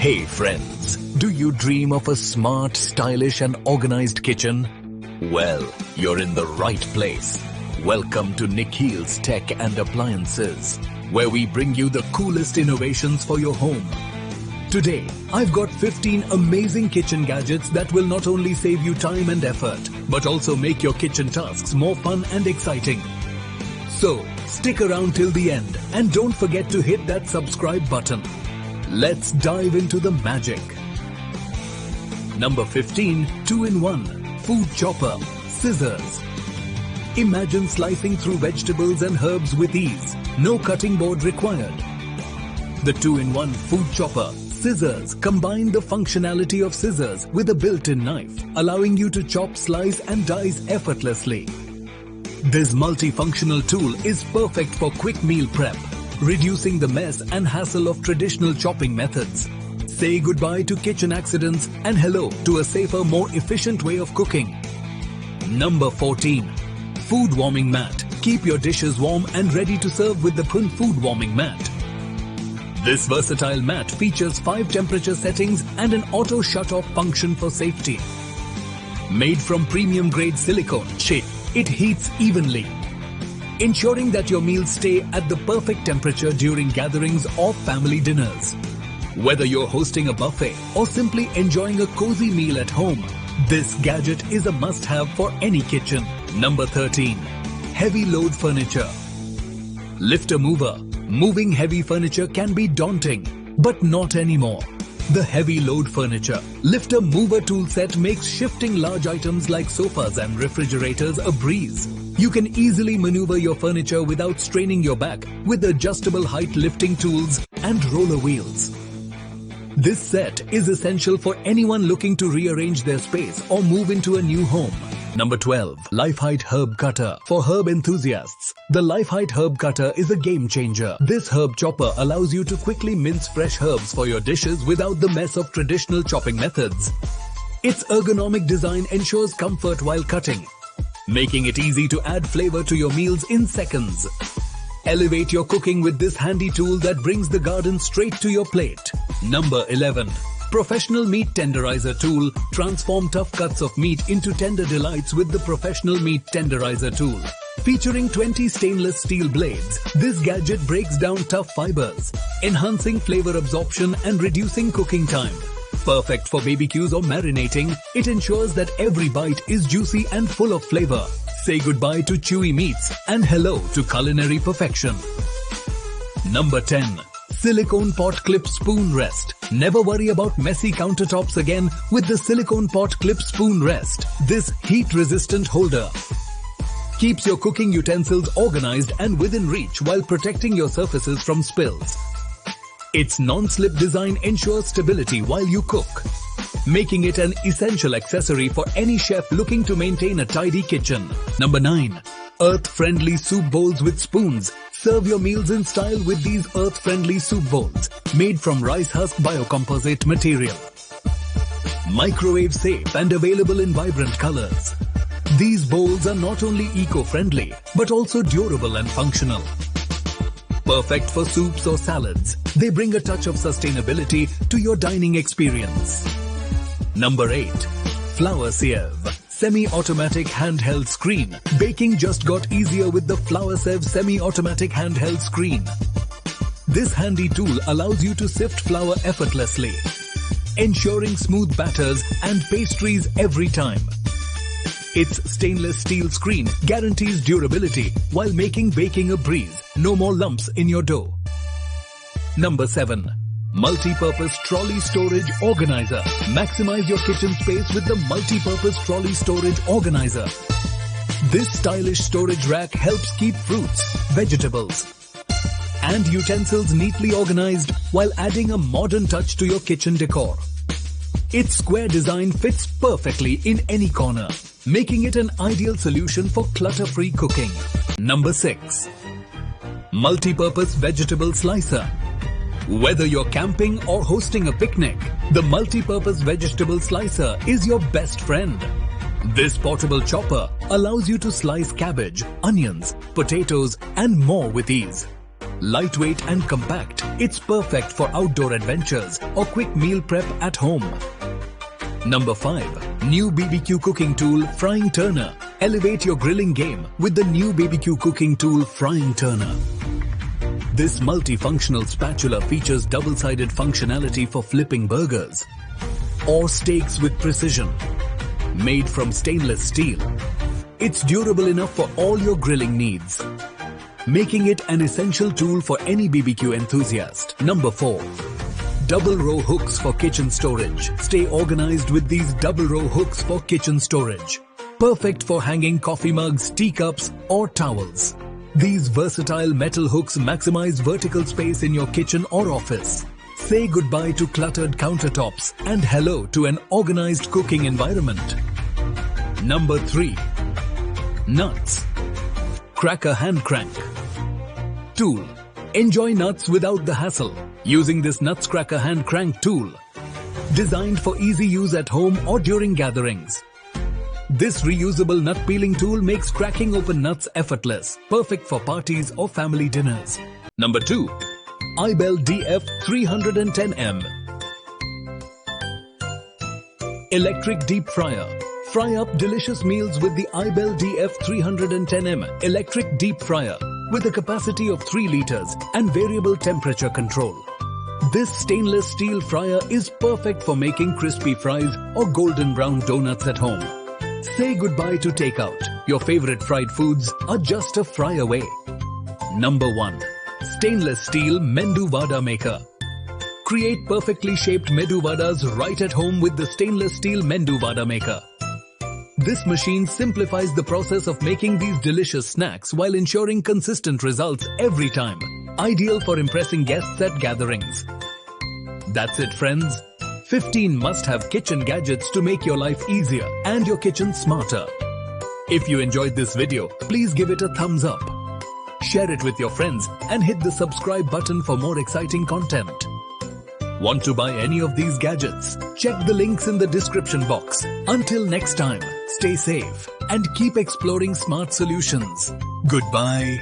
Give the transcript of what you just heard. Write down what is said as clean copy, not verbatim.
Hey friends, do you dream of a smart, stylish and organized kitchen? Well, you're in the right place. Welcome to Nikhil's Tech and Appliances, where we bring you the coolest innovations for your home. Today, I've got 15 amazing kitchen gadgets that will not only save you time and effort, but also make your kitchen tasks more fun and exciting. So, stick around till the end and don't forget to hit that subscribe button. Let's dive into the magic. Number 15, 2-in-1 Food Chopper, Scissors. Imagine slicing through vegetables and herbs with ease. No cutting board required. The 2-in-1 Food Chopper, Scissors combine the functionality of scissors with a built-in knife, allowing you to chop, slice and dice effortlessly. This multifunctional tool is perfect for quick meal prep, reducing the mess and hassle of traditional chopping methods. Say goodbye to kitchen accidents and hello to a safer, more efficient way of cooking. Number 14. Food Warming Mat. Keep your dishes warm and ready to serve with the Food Warming Mat. This versatile mat features 5 temperature settings and an auto shut-off function for safety. Made from premium-grade silicone, it heats evenly, ensuring that your meals stay at the perfect temperature during gatherings or family dinners. Whether you're hosting a buffet or simply enjoying a cozy meal at home, this gadget is a must-have for any kitchen. Number 13. Heavy Load Furniture. Lifter Mover. Moving heavy furniture can be daunting, but not anymore. The Heavy Load Furniture Lifter Mover tool set makes shifting large items like sofas and refrigerators a breeze. You can easily maneuver your furniture without straining your back with adjustable height lifting tools and roller wheels. This set is essential for anyone looking to rearrange their space or move into a new home. Number 12. Life Height Herb Cutter. For herb enthusiasts, the Life Height Herb Cutter is a game changer. This herb chopper allows you to quickly mince fresh herbs for your dishes without the mess of traditional chopping methods. Its ergonomic design ensures comfort while cutting, making it easy to add flavor to your meals in seconds. Elevate your cooking with this handy tool that brings the garden straight to your plate. Number 11. Professional Meat Tenderizer Tool. Transform tough cuts of meat into tender delights with the Professional Meat Tenderizer Tool. Featuring 20 stainless steel blades, this gadget breaks down tough fibers, enhancing flavor absorption and reducing cooking time. Perfect for BBQs or marinating, it ensures that every bite is juicy and full of flavor. Say goodbye to chewy meats and hello to culinary perfection. Number 10. Silicone Pot Clip Spoon Rest. Never worry about messy countertops again with the Silicone Pot Clip Spoon Rest. This heat-resistant holder keeps your cooking utensils organized and within reach while protecting your surfaces from spills. Its non-slip design ensures stability while you cook, making it an essential accessory for any chef looking to maintain a tidy kitchen. Number 9. EarthFriendly Soup Bowls with Spoons. Serve your meals in style with these earth-friendly soup bowls, made from rice husk biocomposite material. Microwave safe and available in vibrant colors. These bowls are not only eco-friendly, but also durable and functional. Perfect for soups or salads, they bring a touch of sustainability to your dining experience. Number 8. Flour Seev. Semi-automatic handheld screen. Baking just got easier with the Flour Seev semi-automatic handheld screen. This handy tool allows you to sift flour effortlessly, ensuring smooth batters and pastries every time. Its stainless steel screen guarantees durability while making baking a breeze. No more lumps in your dough. Number 7. MultiPurpose Trolley Storage Organizer. Maximize your kitchen space with the MultiPurpose Trolley Storage Organizer. This stylish storage rack helps keep fruits, vegetables, and utensils neatly organized while adding a modern touch to your kitchen decor. Its square design fits perfectly in any corner, making it an ideal solution for clutter-free cooking. Number 6. MultiPurpose Vegetable Slicer. Whether you're camping or hosting a picnic, the MultiPurpose Vegetable Slicer is your best friend. This portable chopper allows you to slice cabbage, onions, potatoes, and more with ease. Lightweight and compact, it's perfect for outdoor adventures or quick meal prep at home. Number 5. New BBQ Cooking Tool Frying Turner. Elevate your grilling game with the new BBQ Cooking Tool Frying Turner. This multifunctional spatula features double-sided functionality for flipping burgers or steaks with precision. Made from stainless steel, it's durable enough for all your grilling needs, making it an essential tool for any BBQ enthusiast. Number 4. Double row hooks for kitchen storage. Stay organized with these double row hooks for kitchen storage. Perfect for hanging coffee mugs, teacups, or towels. These versatile metal hooks maximize vertical space in your kitchen or office. Say goodbye to cluttered countertops and hello to an organized cooking environment. Number 3. Nuts Cracker Hand Crank Tool. Enjoy nuts without the hassle using this Nuts Cracker Hand Crank tool. Designed for easy use at home or during gatherings. This reusable nut peeling tool makes cracking open nuts effortless, perfect for parties or family dinners. Number 2. Ibel DF 310M Electric Deep Fryer. Fry up delicious meals with the ibel DF 310M Electric Deep Fryer with a capacity of 3 liters and variable temperature control. This stainless steel fryer is perfect for making crispy fries or golden brown donuts at home. Say goodbye to takeout. Your favorite fried foods are just a fry away. Number 1. Stainless Steel Medu Vada Maker. Create perfectly shaped Medu Vadas right at home with the Stainless Steel Medu Vada Maker. This machine simplifies the process of making these delicious snacks while ensuring consistent results every time. Ideal for impressing guests at gatherings. That's it, friends. 15 must-have kitchen gadgets to make your life easier and your kitchen smarter. If you enjoyed this video, please give it a thumbs up. Share it with your friends and hit the subscribe button for more exciting content. Want to buy any of these gadgets? Check the links in the description box. Until next time, stay safe and keep exploring smart solutions. Goodbye.